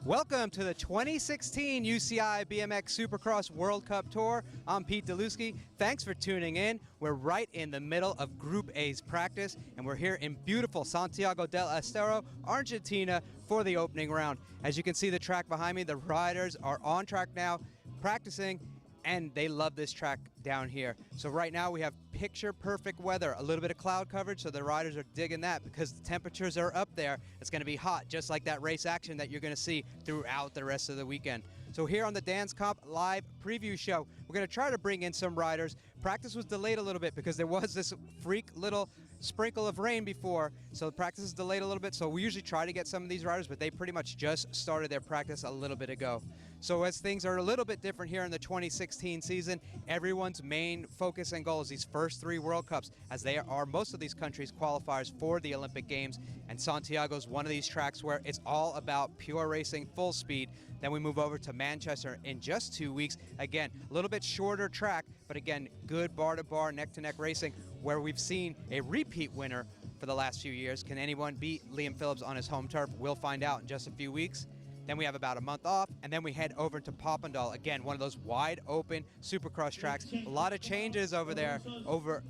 Welcome to the 2016 UCI BMX Supercross World Cup Tour. I'm Pete Deluski. Thanks for tuning in. We're right in the middle of Group A's practice, and we're here in beautiful Santiago del Estero, Argentina, for the opening round. As you can see the track behind me, the riders are on track now, practicing, and they love this track down here. So right now we have picture perfect weather, a little bit of cloud coverage, so the riders are digging that because the temperatures are up there. It's going to be hot, just like that race action that you're going to see throughout the rest of the weekend. So here on the Dance Comp live preview show, we're going to try to bring in some riders. Practice was delayed a little bit because there was this freak little sprinkle of rain before, so the practice is delayed a little bit. So we usually try to get some of these riders, but they pretty much just started their practice a little bit ago. So as things are a little bit different here in the 2016 season, everyone's main focus and goal is these first three World Cups, as they are most of these countries qualifiers for the Olympic Games, and Santiago is one of these tracks where it's all about pure racing, full speed. Then we move over to Manchester in just 2 weeks. Again, a little bit shorter track, but again, good bar-to-bar, neck-to-neck racing, where we've seen a repeat winner for the last few years. Can anyone beat Liam Phillips on his home turf? We'll find out in just a few weeks. Then we have about a month off, and then we head over to Papendal. Again, one of those wide open Supercross tracks. A lot of changes over there over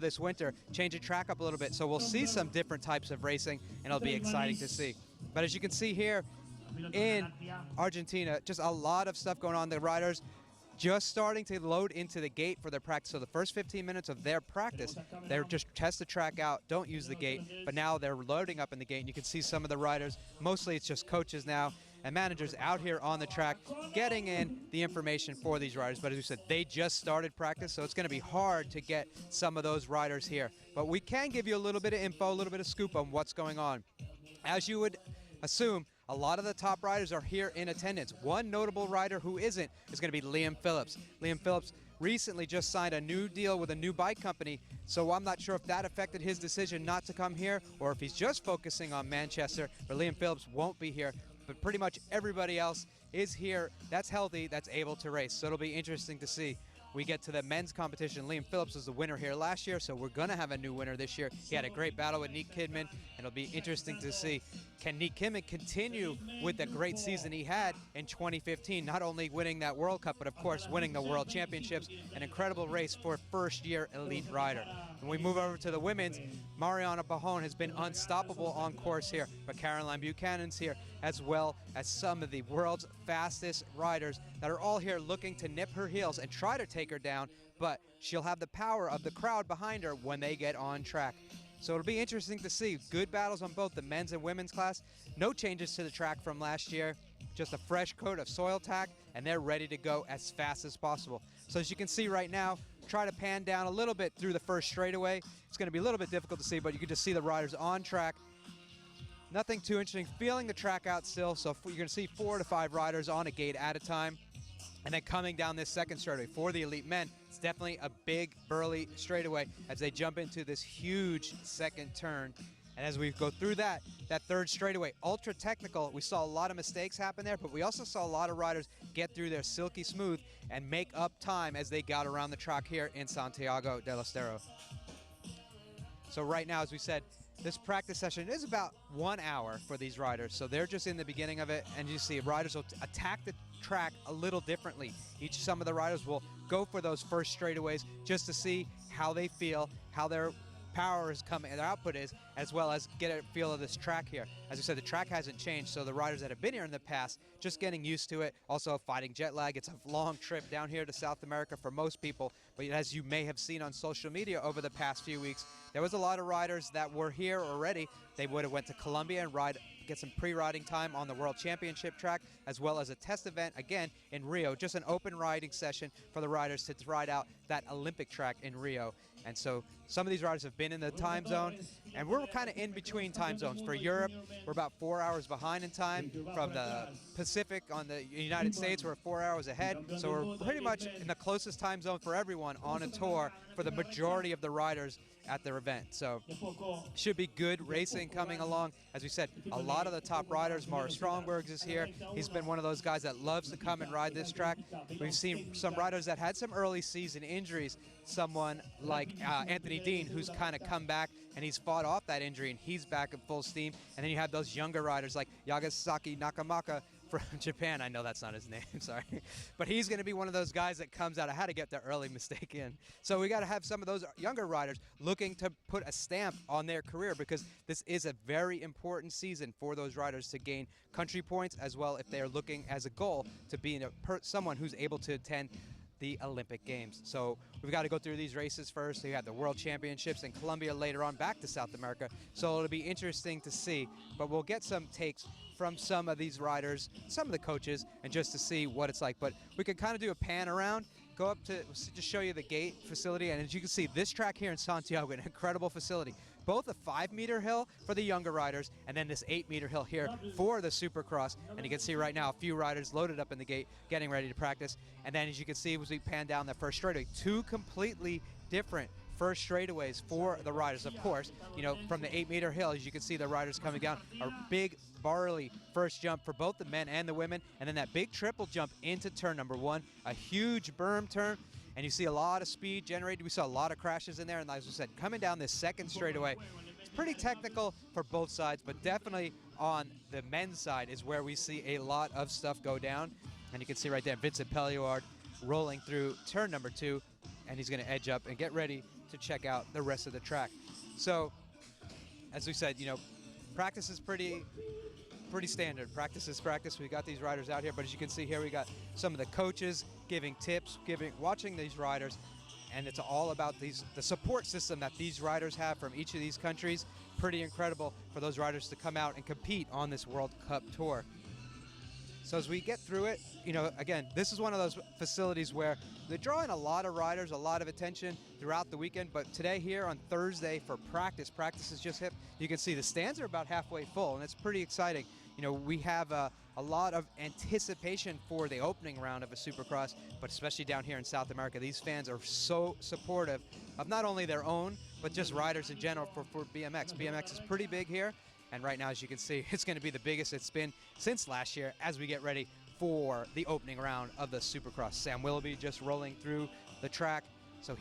this winter. Change the track up a little bit, so we'll see some different types of racing, and it'll be exciting to see. But as you can see here in Argentina, just a lot of stuff going on. The riders just starting to load into the gate for their practice. So the first 15 minutes of their practice, they're just test the track out, don't use the gate, but now they're loading up in the gate, and you can see some of the riders, mostly it's just coaches now and managers out here on the track getting in the information for these riders. But as we said, they just started practice, so it's going to be hard to get some of those riders here. But we can give you a little bit of info, a little bit of scoop on what's going on. As you would assume, a lot of the top riders are here in attendance. One notable rider who isn't is going to be Liam Phillips. Liam Phillips recently just signed a new deal with a new bike company, so I'm not sure if that affected his decision not to come here or if he's just focusing on Manchester, but Liam Phillips won't be here. But pretty much everybody else is here that's healthy, that's able to race. So it'll be interesting to see. We get to the men's competition. Liam Phillips was the winner here last year, so we're going to have a new winner this year. He had a great battle with Nick Kidman, and it'll be interesting to see, can Nick Kidman continue with the great season he had in 2015, not only winning that World Cup, but of course winning the World Championships, an incredible race for a first-year elite rider. When we move over to the women's, Mariana Pajon has been unstoppable on course here, but Caroline Buchanan's here, as well as some of the world's fastest riders that are all here looking to nip her heels and try to take her down, but she'll have the power of the crowd behind her when they get on track. So it'll be interesting to see. Good battles on both the men's and women's class. No changes to the track from last year. Just a fresh coat of soil tack, and they're ready to go as fast as possible. So as you can see right now, try to pan down a little bit through the first straightaway. It's going to be a little bit difficult to see, but you can just see the riders on track. Nothing too interesting. Feeling the track out still, so you're going to see 4 to 5 riders on a gate at a time. And then coming down this second straightaway for the elite men, it's definitely a big, burly straightaway as they jump into this huge second turn. And as we go through that third straightaway, ultra technical, we saw a lot of mistakes happen there, but we also saw a lot of riders get through there silky smooth and make up time as they got around the track here in Santiago del Estero. So right now, as we said, this practice session is about 1 hour for these riders, so they're just in the beginning of it, and you see riders will attack the track a little differently. Some of the riders will go for those first straightaways just to see how they feel, how their power is coming, their output is, as well as get a feel of this track here. As I said, the track hasn't changed, so the riders that have been here in the past, just getting used to it, also fighting jet lag. It's a long trip down here to South America for most people, but as you may have seen on social media over the past few weeks, there was a lot of riders that were here already. They would have went to Colombia and get some pre-riding time on the World Championship track, as well as a test event, again, in Rio. Just an open riding session for the riders to ride out that Olympic track in Rio. And so some of these riders have been in the time zone, and we're kind of in between time zones. For Europe, we're about 4 hours behind in time. From the Pacific on the United States, we're 4 hours ahead. So we're pretty much in the closest time zone for everyone on a tour for the majority of the riders at their event. So should be good racing coming along. As we said, a lot of the top riders, Mara Strombergs is here. He's been one of those guys that loves to come and ride this track. We've seen some riders that had some early season injuries. Someone like Anthony Dean, who's kind of come back and he's fought off that injury and he's back at full steam. And then you have those younger riders like Yagasaki Nakamaka from Japan. I know that's not his name, sorry. But he's going to be one of those guys that comes out. I had to get the early mistake in. So we got to have some of those younger riders looking to put a stamp on their career, because this is a very important season for those riders to gain country points, as well if they're looking as a goal to be someone who's able to attend the Olympic Games. So we've got to go through these races first. You have the World Championships in Colombia later on, back to South America. So it'll be interesting to see, but we'll get some takes from some of these riders, some of the coaches, and just to see what it's like. But we can kind of do a pan around, go up to just show you the gate facility. And as you can see, this track here in Santiago, an incredible facility. Both a 5-meter hill for the younger riders, and then this 8-meter hill here for the Supercross. And you can see right now a few riders loaded up in the gate, getting ready to practice. And then as you can see, as we pan down that first straightaway, two completely different first straightaways for the riders. Of course, you know, from the 8-meter hill, as you can see the riders coming down, a big barley first jump for both the men and the women, and then that big triple jump into turn number 1, a huge berm turn. And you see a lot of speed generated. We saw a lot of crashes in there. And as I said, coming down this second straightaway, it's pretty technical for both sides, but definitely on the men's side is where we see a lot of stuff go down. And you can see right there, Vincent Pelliard rolling through turn number 2, and he's going to edge up and get ready to check out the rest of the track. So, as we said, you know, practice is pretty standard. Practice is practice. We got these riders out here, but as you can see here, we got some of the coaches giving tips, watching these riders, and it's all about the support system that these riders have from each of these countries. Pretty incredible for those riders to come out and compete on this World Cup tour. So as we get through it, you know, again, this is one of those facilities where they're drawing a lot of riders, a lot of attention throughout the weekend, but today here on Thursday for practice is just hip. You can see the stands are about halfway full, and it's pretty exciting. You know, we have a lot of anticipation for the opening round of a Supercross, but especially down here in South America, these fans are so supportive of not only their own, but just riders in general for BMX. BMX is pretty big here, and right now, as you can see, it's going to be the biggest it's been since last year as we get ready for the opening round of the Supercross. Sam Willoughby just rolling through the track, so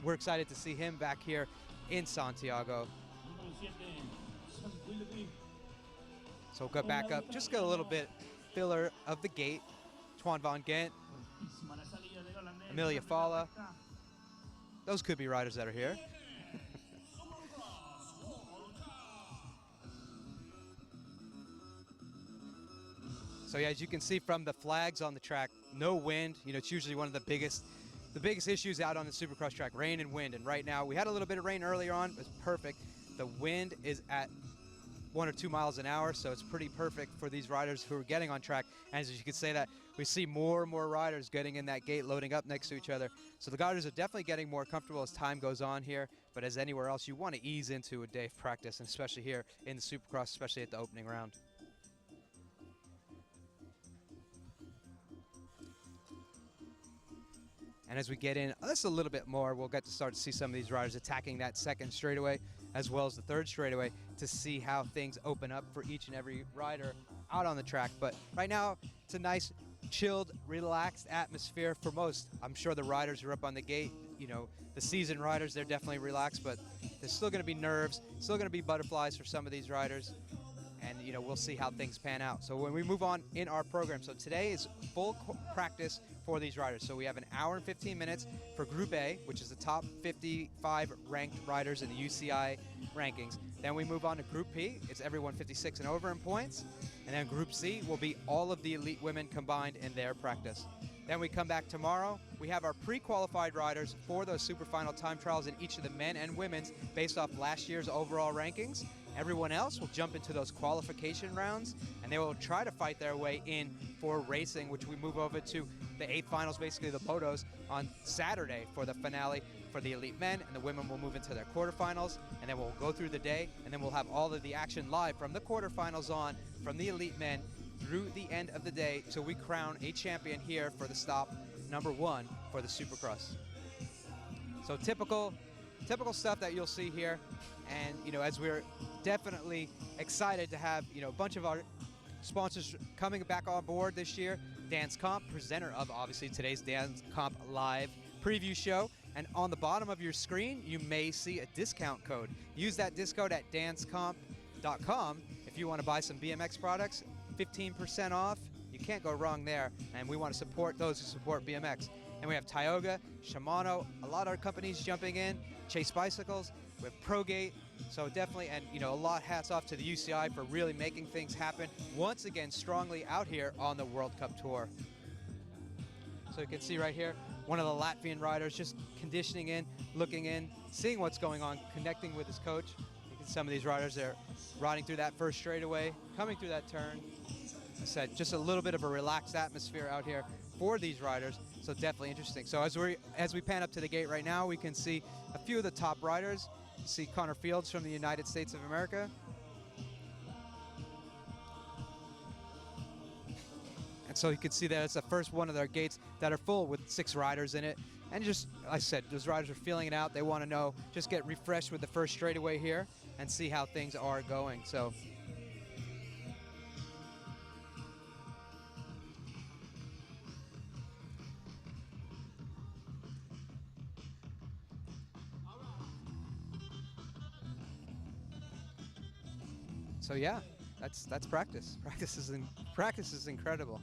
we're excited to see him back here in Santiago. So we'll go back up, just get a little bit filler of the gate. Twan Van Gent, Amelia Fala. Those could be riders that are here. So yeah, as you can see from the flags on the track, no wind. You know, it's usually one of the biggest issues out on the Supercross track, rain and wind. And right now, we had a little bit of rain earlier on, it's perfect. The wind is at 1 or 2 miles an hour, so it's pretty perfect for these riders who are getting on track. And as you can say that, we see more and more riders getting in that gate, loading up next to each other. So the riders are definitely getting more comfortable as time goes on here, but as anywhere else, you want to ease into a day of practice, and especially here in the Supercross, especially at the opening round. And as we get in just a little bit more, we'll get to start to see some of these riders attacking that second straightaway as well as the third straightaway to see how things open up for each and every rider out on the track. But right now, it's a nice, chilled, relaxed atmosphere for most. I'm sure the riders who are up on the gate, you know, the seasoned riders, they're definitely relaxed, but there's still going to be nerves, still going to be butterflies for some of these riders. And, you know, we'll see how things pan out. So when we move on in our program, so today is full practice for these riders. So we have an hour and 15 minutes for Group A, which is the top 55 ranked riders in the UCI rankings. Then we move on to Group P. It's everyone 56 and over in points. And then Group C will be all of the elite women combined in their practice. Then we come back tomorrow. We have our pre-qualified riders for those super final time trials in each of the men and women's based off last year's overall rankings. Everyone else will jump into those qualification rounds, and they will try to fight their way in for racing, which we move over to the 8 finals, basically the Podos, on Saturday for the finale for the elite men, and the women will move into their quarterfinals, and then we'll go through the day, and then we'll have all of the action live from the quarterfinals on, from the elite men through the end of the day till we crown a champion here for the stop number 1 for the Supercross. So typical stuff that you'll see here. And, you know, as we're definitely excited to have, you know, a bunch of our sponsors coming back on board this year. Dance Comp, presenter of, obviously, today's Dance Comp live preview show. And on the bottom of your screen, you may see a discount code. Use that discount at dancecomp.com if you want to buy some BMX products. 15% off. You can't go wrong there. And we want to support those who support BMX. And we have Tioga, Shimano, a lot of our companies jumping in, Chase Bicycles, we have ProGate. So definitely, and a lot hats off to the UCI for really making things happen once again strongly out here on the World Cup Tour. So you can see right here, one of the Latvian riders just conditioning in, looking in, seeing what's going on, connecting with his coach. You can see some of these riders, they're riding through that first straightaway, coming through that turn. I said, just a little bit of a relaxed atmosphere out here for these riders, so definitely interesting. So as we pan up to the gate right now, we can see a few of the top riders. You see Connor Fields from the United States of America. And so you can see that it's the first one of their gates that are full with 6 riders in it. And just, like I said, those riders are feeling it out. They want to know, just get refreshed with the first straightaway here and see how things are going. So yeah, that's practice. Practice is incredible.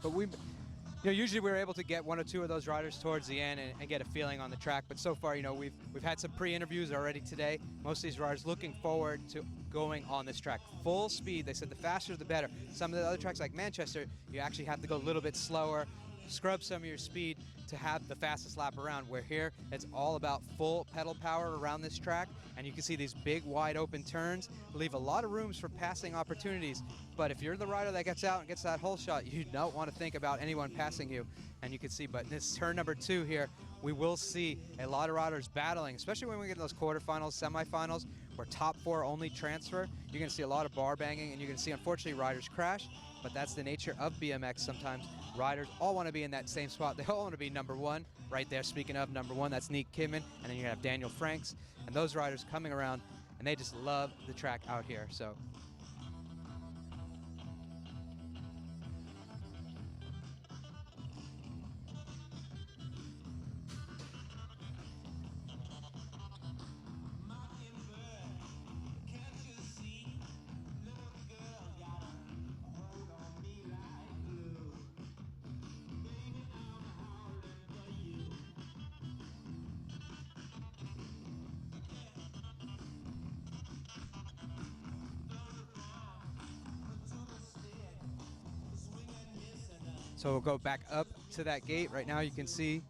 But usually we're able to get 1 or 2 of those riders towards the end and get a feeling on the track. But so far, we've had some pre-interviews already today. Most of these riders looking forward to going on this track full speed. They said the faster the better. Some of the other tracks like Manchester, you actually have to go a little bit slower, scrub some of your speed to have the fastest lap around, where here it's all about full pedal power around this track. And you can see these big wide open turns leave a lot of rooms for passing opportunities. But if you're the rider that gets out and gets that hole shot, you don't want to think about anyone passing you. And you can see, but in this turn number 2 here, we will see a lot of riders battling, especially when we get in those quarterfinals, semifinals, where top 4 only transfer. You're going to see a lot of bar banging, and you're going to see, unfortunately, riders crash. But that's the nature of BMX sometimes. Riders all want to be in that same spot. They all want to be number 1 right there. Speaking of number 1, that's Nick Kidman, and then you're going to have Daniel Franks. And those riders coming around, and they just love the track out here. So we'll go back up to that gate. Right now you can see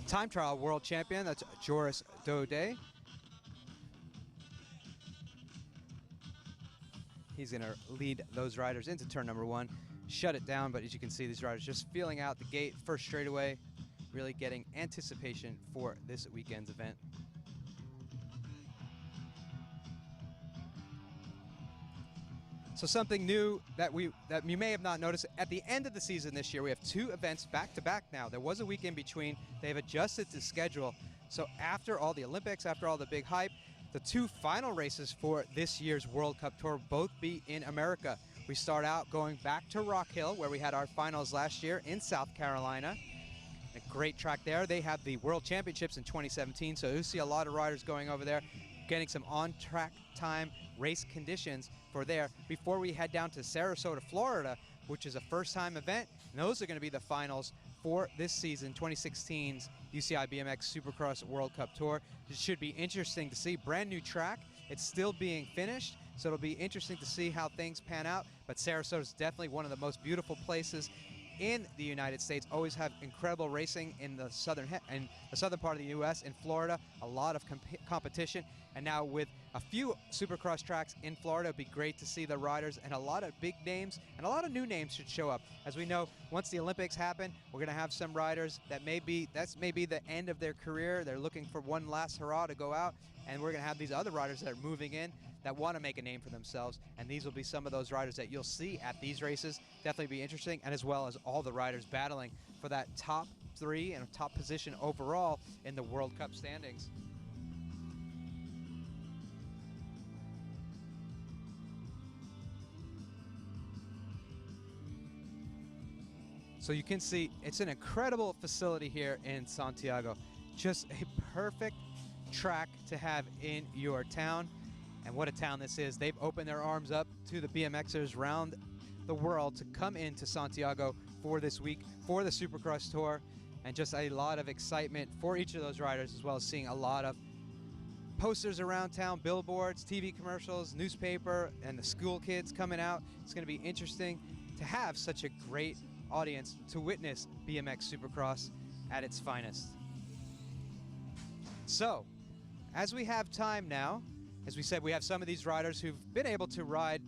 time trial world champion, that's Joris Dode. He's going to lead those riders into turn number 1, shut it down, but as you can see, these riders just feeling out the gate, first straightaway, really getting anticipation for this weekend's event. So something new that you may have not noticed, at the end of the season this year, we have 2 events back-to-back now. There was a week in between. They've adjusted the schedule. So after all the Olympics, after all the big hype, the 2 final races for this year's World Cup Tour both be in America. We start out going back to Rock Hill, where we had our finals last year in South Carolina. A great track there. They have the World Championships in 2017, so you'll see a lot of riders going over there, getting some on-track time race conditions for there before we head down to Sarasota, Florida, which is a first-time event. And those are going to be the finals for this season, 2016's UCI BMX Supercross World Cup Tour. It should be interesting to see. Brand new track. It's still being finished, so it'll be interesting to see how things pan out. But Sarasota is definitely one of the most beautiful places in the United States. Always have incredible racing in the southern part of the U.S. In Florida, a lot of competition. And now with a few Supercross tracks in Florida, it'd be great to see the riders, and a lot of big names and a lot of new names should show up. As we know, once the Olympics happen, we're going to have some riders that that's maybe the end of their career. They're looking for one last hurrah to go out, and we're going to have these other riders that are moving in that want to make a name for themselves, and these will be some of those riders that you'll see at these races. Definitely be interesting, and as well as all the riders battling for that top 3 and a top position overall in the World Cup standings. So you can see it's an incredible facility here in Santiago. just a perfect track to have in your town. And what a town this is. They've opened their arms up to the BMXers around the world to come into Santiago for this week for the Supercross Tour, and just a lot of excitement for each of those riders, as well as seeing a lot of posters around town, billboards, TV commercials, newspaper, and the school kids coming out. It's going to be interesting to have such a great audience to witness BMX Supercross at its finest. So, as we have time now, as we said, we have some of these riders who've been able to ride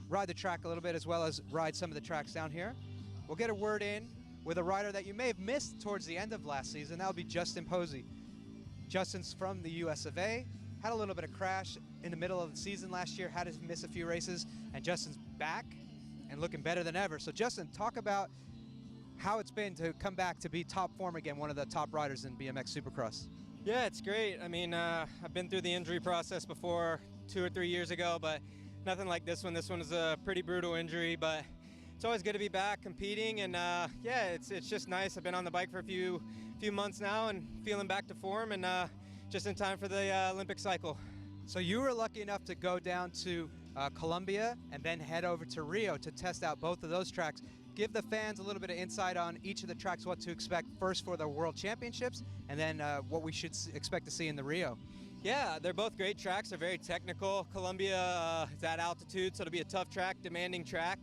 the track a little bit, as well as ride some of the tracks down here. We'll get a word in with a rider that you may have missed towards the end of last season. That would be Justin Posey. Justin's from the US of A, had a little bit of crash in the middle of the season last year, had to miss a few races, and Justin's back and looking better than ever. So Justin, talk about how it's been to come back to be top form again, one of the top riders in BMX Supercross. Yeah, it's great. I mean, I've been through the injury process before 2 or 3 years ago, but nothing like this one. This one is a pretty brutal injury, but it's always good to be back competing. And yeah, it's just nice. I've been on the bike for a few months now and feeling back to form, and just in time for the Olympic cycle. So you were lucky enough to go down to Colombia and then head over to Rio to test out both of those tracks. Give the fans a little bit of insight on each of the tracks, what to expect first for the World Championships, and then what we should expect to see in the Rio. Yeah, they're both great tracks. They're very technical. Colombia is at altitude, so it'll be a tough track, demanding track.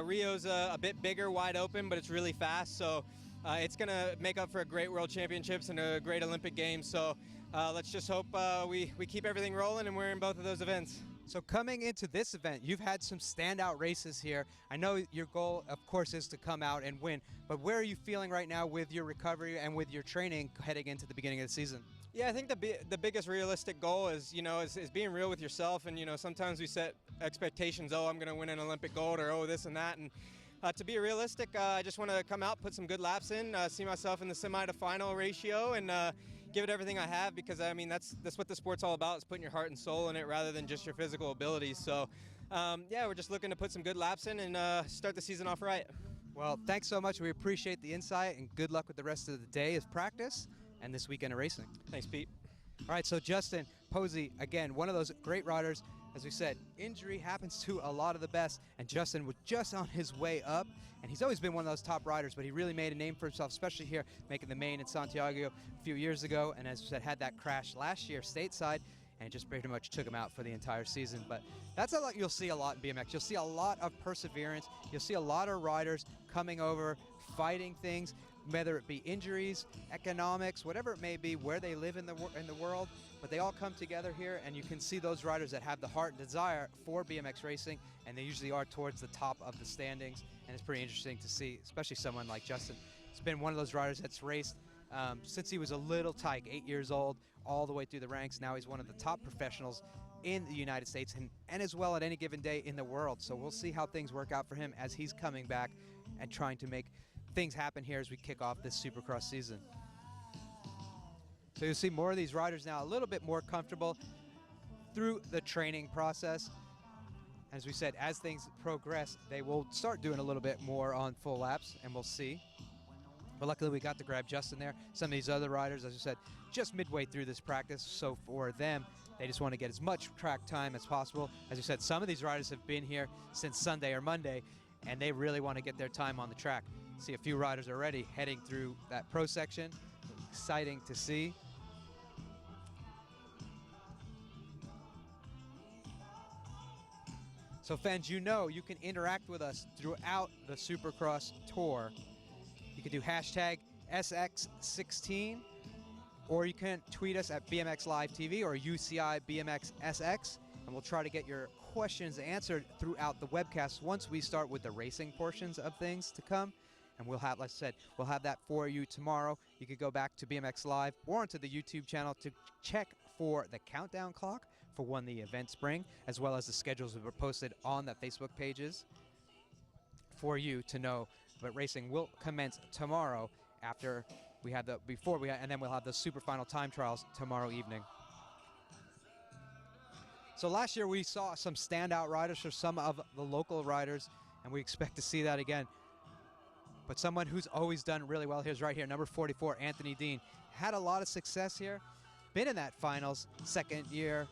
Rio's a bit bigger, wide open, but it's really fast, so it's going to make up for a great World Championships and a great Olympic Games. So let's just hope we keep everything rolling and we're in both of those events. So coming into this event, you've had some standout races here. I know your goal, of course, is to come out and win, but where are you feeling right now with your recovery and with your training heading into the beginning of the season? Yeah, I think the biggest realistic goal is, is being real with yourself. And, sometimes we set expectations, oh, I'm going to win an Olympic gold, or oh, this and that. And to be realistic, I just want to come out, put some good laps in, see myself in the semi to final ratio, and give it everything I have, because I mean that's what the sport's all about, is putting your heart and soul in it rather than just your physical abilities. So yeah, we're just looking to put some good laps in and start the season off right. Well, thanks so much. We appreciate the insight, and good luck with the rest of the day of practice and this weekend of racing. Thanks, Pete. All right, so Justin Posey, again, one of those great riders. As we said, injury happens to a lot of the best, and Justin was just on his way up, and he's always been one of those top riders, but he really made a name for himself, especially here, making the main in Santiago a few years ago, and as we said, had that crash last year stateside, and it just pretty much took him out for the entire season. But that's a lot you'll see a lot in BMX. You'll see a lot of perseverance. You'll see a lot of riders coming over, fighting things, whether it be injuries, economics, whatever it may be, where they live in the world, but they all come together here, and you can see those riders that have the heart and desire for BMX racing, and they usually are towards the top of the standings, and it's pretty interesting to see, especially someone like Justin. He's been one of those riders that's raced since he was a little tyke, 8 years old, all the way through the ranks. Now he's one of the top professionals in the United States and as well at any given day in the world. So we'll see how things work out for him as he's coming back and trying to make things happen here as we kick off this Supercross season. So you'll see more of these riders now a little bit more comfortable through the training process. As we said, as things progress, they will start doing a little bit more on full laps, and we'll see. But luckily we got to grab Justin there. Some of these other riders, as I said, just midway through this practice, so for them, they just want to get as much track time as possible. As you said, some of these riders have been here since Sunday or Monday, and they really want to get their time on the track. See a few riders already heading through that pro section. Exciting to see. So fans, you can interact with us throughout the Supercross Tour. You can do hashtag SX16, or you can tweet us at BMX Live TV or UCI BMX SX, and we'll try to get your questions answered throughout the webcast once we start with the racing portions of things to come. And we'll have, like I said, we'll have that for you tomorrow. You could go back to BMX Live or onto the YouTube channel to check for the countdown clock for when the events bring, as well as the schedules that were posted on the Facebook pages for you to know. But racing will commence tomorrow after we have and then we'll have the super final time trials tomorrow evening. So last year we saw some standout riders for some of the local riders, and we expect to see that again. But someone who's always done really well here is right here, number 44, Anthony Dean. Had a lot of success here, been in that finals, second year,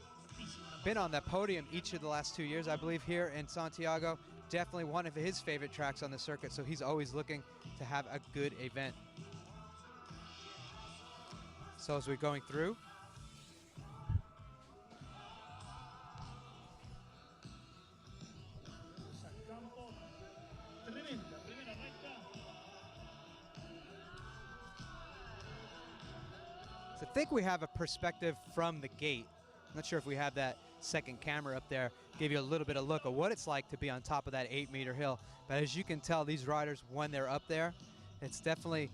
been on that podium each of the last 2 years, I believe, here in Santiago. Definitely one of his favorite tracks on the circuit, so he's always looking to have a good event. So as we're going through, so I think we have a perspective from the gate. I'm not sure if we have that second camera up there, give you a little bit of look of what it's like to be on top of that 8-meter hill. But as you can tell, these riders, when they're up there, it's definitely,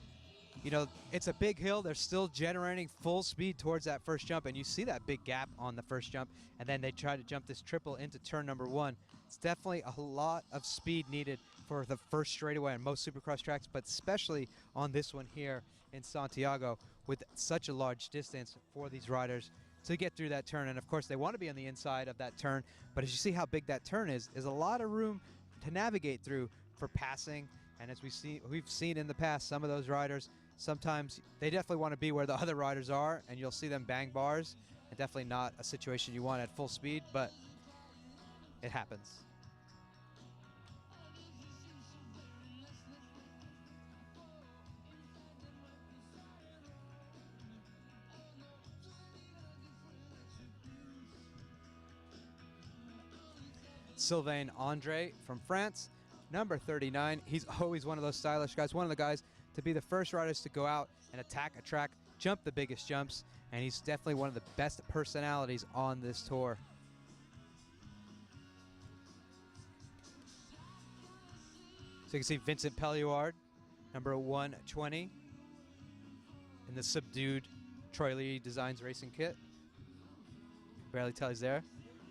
you know, it's a big hill. They're still generating full speed towards that first jump, and you see that big gap on the first jump, and then they try to jump this triple into turn number 1. It's definitely a lot of speed needed for the first straightaway on most Supercross tracks, but especially on this one here in Santiago with such a large distance for these riders to get through that turn. And of course they want to be on the inside of that turn, but as you see how big that turn is a lot of room to navigate through for passing. And as we've seen in the past, some of those riders, sometimes they definitely want to be where the other riders are, and you'll see them bang bars, and definitely not a situation you want at full speed, but it happens. Sylvain Andre from France, number 39. He's always one of those stylish guys, one of the guys to be the first riders to go out and attack a track, jump the biggest jumps, and he's definitely one of the best personalities on this tour. So you can see Vincent Pelluard, number 120, in the subdued Troy Lee Designs racing kit. Barely tell he's there.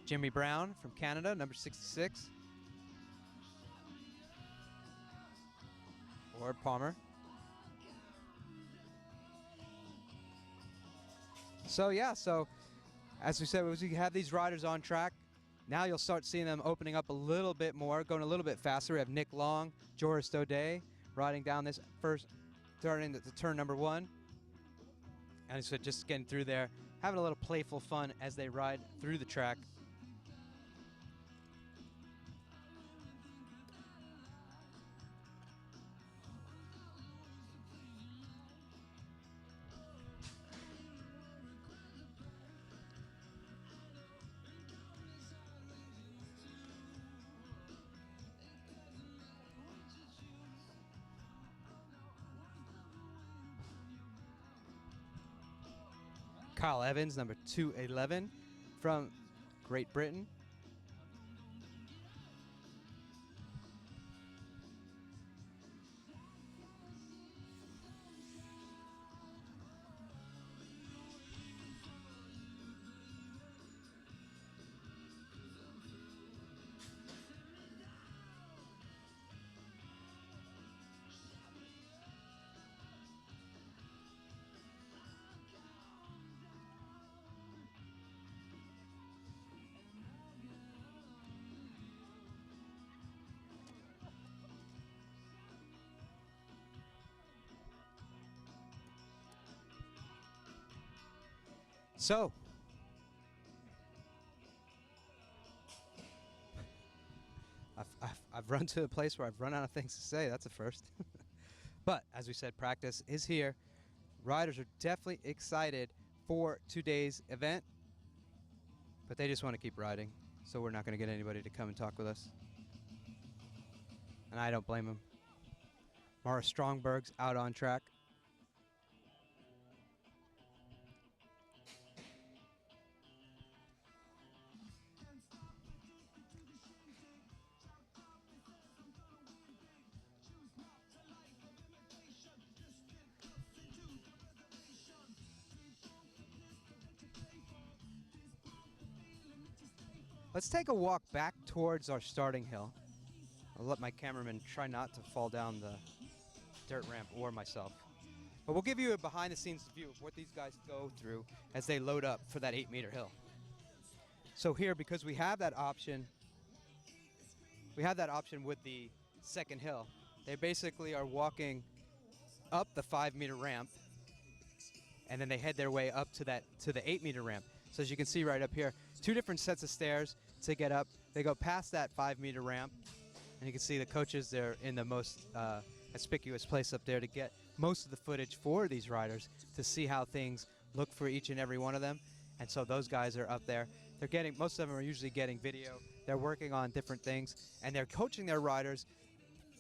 Jimmy Brown from Canada, number 66. Lord Palmer. So yeah, so as we said, as we have these riders on track, now you'll start seeing them opening up a little bit more, going a little bit faster. We have Nick Long, Joris Daudet riding down this first, starting the turn number 1. And so just getting through there, having a little playful fun as they ride through the track. Kyle Evans, number 211 from Great Britain. So, I've run to a place where I've run out of things to say. That's a first. But as we said, practice is here. Riders are definitely excited for today's event, but they just want to keep riding. So we're not going to get anybody to come and talk with us. And I don't blame them. Mara Strongberg's out on track. Let's take a walk back towards our starting hill. I'll let my cameraman try not to fall down the dirt ramp or myself. But we'll give you a behind-the-scenes view of what these guys go through as they load up for that 8-meter hill. So here, because we have that option with the second hill, They basically are walking up the 5-meter ramp, and then they head their way up to the 8-meter ramp. So as you can see right up here, 2 different sets of stairs to get up. They go past that 5-meter ramp, and you can see the coaches, they're in the most conspicuous place up there to get most of the footage for these riders to see how things look for each and every one of them. And so those guys are up there. They're getting, most of them are usually getting video. They're working on different things, and they're coaching their riders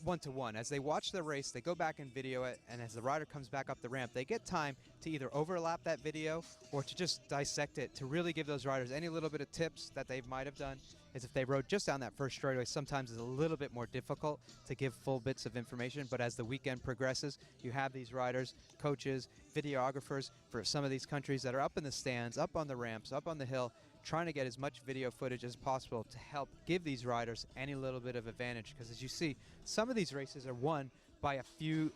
one-to-one. As they watch the race, they go back and video it, and as the rider comes back up the ramp, they get time to either overlap that video or to just dissect it, to really give those riders any little bit of tips that they might have done. As if they rode just down that first straightaway, sometimes it's a little bit more difficult to give full bits of information, but as the weekend progresses, you have these riders, coaches, videographers for some of these countries that are up in the stands, up on the ramps, up on the hill, trying to get as much video footage as possible to help give these riders any little bit of advantage. Because as you see, some of these races are won by a few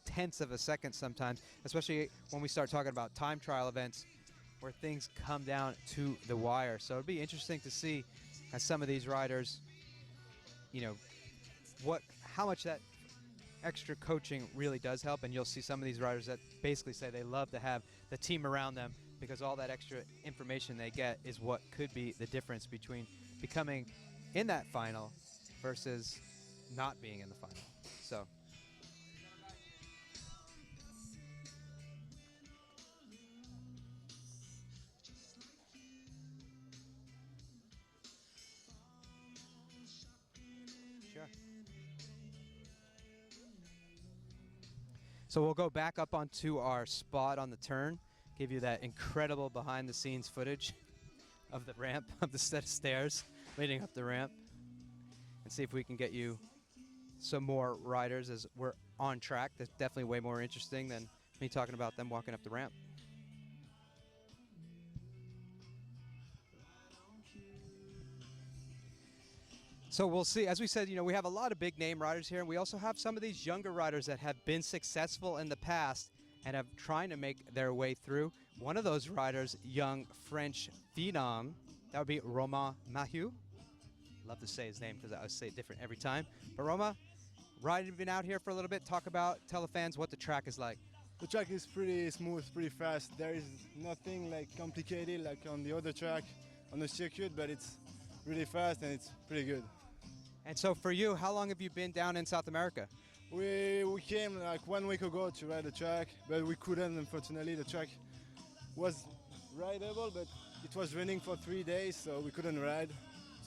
tenths of a second sometimes, especially when we start talking about time trial events where things come down to the wire. So it'll be interesting to see as some of these riders, you know, how much that extra coaching really does help. And you'll see some of these riders that basically say they love to have the team around them, because all that extra information they get is what could be the difference between becoming in that final versus not being in the final. So sure. So we'll go back up onto our spot on the turn, give you that incredible behind-the-scenes footage of the ramp, of the set of stairs leading up the ramp, and see if we can get you some more riders as we're on track. That's definitely way more interesting than me talking about them walking up the ramp. So we'll see. As we said, you know, we have a lot of big name riders here, and we also have some of these younger riders that have been successful in the past and have trying to make their way through. One of those riders, young French phenom, that would be Romain Mahieu. Love to say his name because I always say it different every time. But Roma, riding, been out here for a little bit. Tell the fans what the track is like. The track is pretty smooth, pretty fast. There is nothing like complicated like on the other track on the circuit, but it's really fast and it's pretty good. And so for you, how long have you been down in South America? We came like 1 week ago to ride the track, but we couldn't, unfortunately. The track was rideable, but it was raining for 3 days, so we couldn't ride.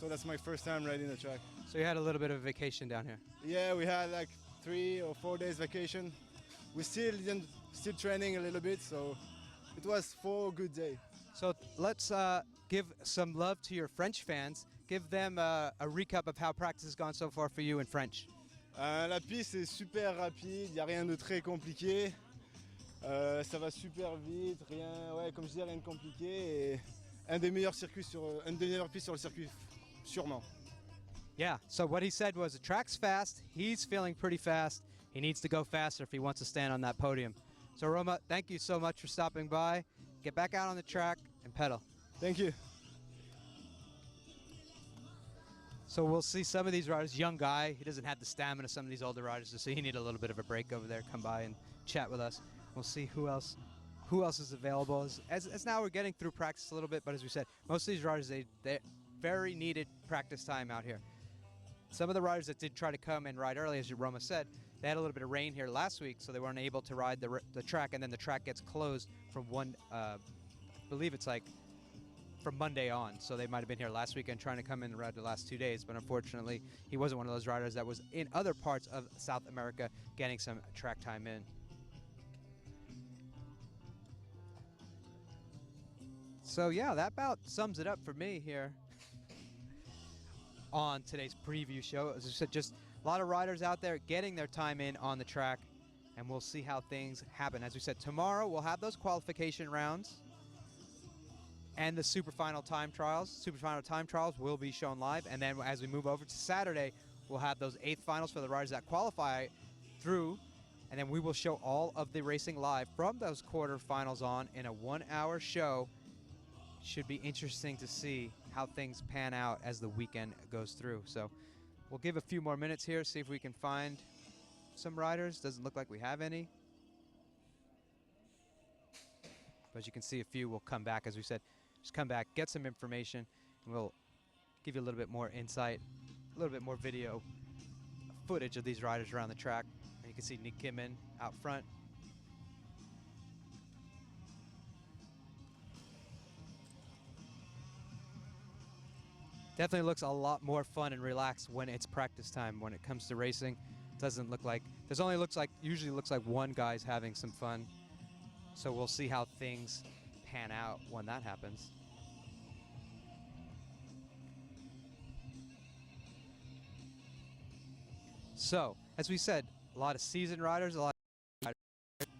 So that's my first time riding the track. So you had a little bit of a vacation down here? Yeah, we had like 3 or 4 days vacation. We still training a little bit, so it was 4 good days. So let's give some love to your French fans. Give them a recap of how practice has gone so far for you in French. La piste est super rapide, il n'y a rien de très compliqué. Ça va super vite, comme je dis, rien de compliqué. Et une des meilleures pistes sur le circuit, sûrement. Yeah, so what he said was the track's fast, he's feeling pretty fast, he needs to go faster if he wants to stand on that podium. So Roma, thank you so much for stopping by. Get back out on the track and pedal. Thank you. So we'll see some of these riders, young guy, he doesn't have the stamina some of these older riders, so he need a little bit of a break over there, come by and chat with us. We'll see who else is available. As now we're getting through practice a little bit, but as we said, most of these riders, they very needed practice time out here. Some of the riders that did try to come and ride early, as Roma said, they had a little bit of rain here last week, so they weren't able to ride the track, and then the track gets closed from I believe it's like from Monday on, so they might have been here last weekend trying to come in and ride the last 2 days, but unfortunately he wasn't one of those riders that was in other parts of South America getting some track time in. So yeah, that about sums it up for me here on today's preview show. As I said, just a lot of riders out there getting their time in on the track, and we'll see how things happen. As we said, tomorrow we'll have those qualification rounds and the super final time trials. Super final time trials will be shown live, and then as we move over to Saturday, we'll have those 8th finals for the riders that qualify through, and then we will show all of the racing live from those quarterfinals on in a 1-hour show. Should be interesting to see how things pan out as the weekend goes through. So we'll give a few more minutes here, see if we can find some riders. Doesn't look like we have any. But as you can see, a few will come back, as we said. Just come back, get some information, and we'll give you a little bit more insight, a little bit more video footage of these riders around the track. And you can see Nick Kimman out front. Definitely looks a lot more fun and relaxed when it's practice time. When it comes to racing, doesn't look like usually looks like one guy's having some fun. So we'll see how things pan out when that happens. So, as we said, a lot of seasoned riders, a lot of riders.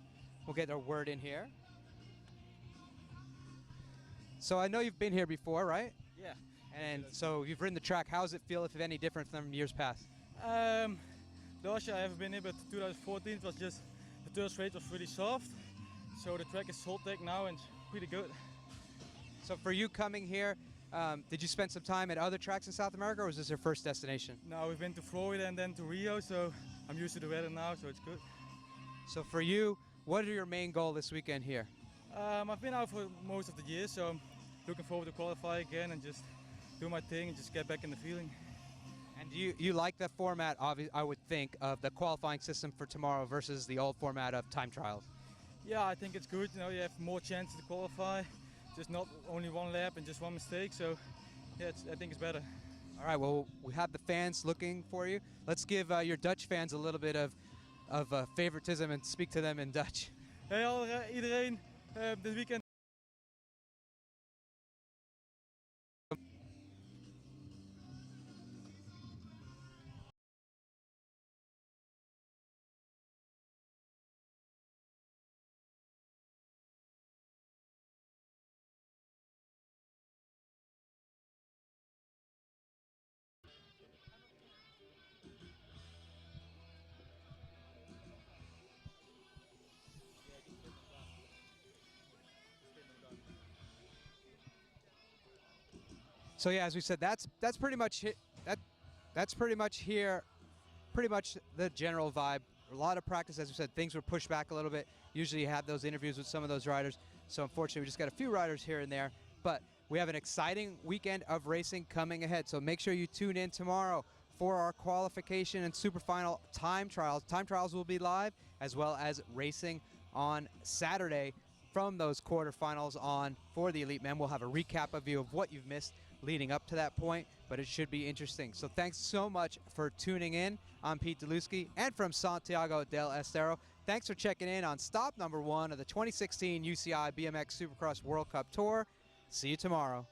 We'll get our word in here. So I know you've been here before, right? Yeah. And so you've ridden the track. How does it feel, if any, different from years past? Last year I haven't been here, but 2014 was just, the third straight was really soft. So the track is Soltec now and pretty good. So for you coming here, did you spend some time at other tracks in South America, or was this your first destination? No, we've been to Florida and then to Rio, so I'm used to the weather now, so it's good. So for you, what are your main goal this weekend here? I've been out for most of the year, so I'm looking forward to qualify again and just do my thing and just get back in the feeling. And you like the format, I would think, of the qualifying system for tomorrow versus the old format of time trials? Yeah, I think it's good. You know, you have more chances to qualify, just not only one lap and just one mistake. So, yeah, I think it's better. All right. Well, we have the fans looking for you. Let's give your Dutch fans a little bit of favoritism and speak to them in Dutch. Hey, iedereen. Dit weekend. So yeah, as we said, that's pretty much it. That's pretty much here, pretty much the general vibe. A lot of practice, as we said, things were pushed back a little bit. Usually you have those interviews with some of those riders. So unfortunately, we just got a few riders here and there. But we have an exciting weekend of racing coming ahead. So make sure you tune in tomorrow for our qualification and super final time trials. Time trials will be live, as well as racing on Saturday from those quarterfinals on for the Elite Men. We'll have a recap of you of what you've missed leading up to that point, but it should be interesting. So thanks so much for tuning in. I'm Pete Deluski, and from Santiago del Estero, thanks for checking in on stop number 1 of the 2016 UCI BMX Supercross World Cup Tour. See you tomorrow.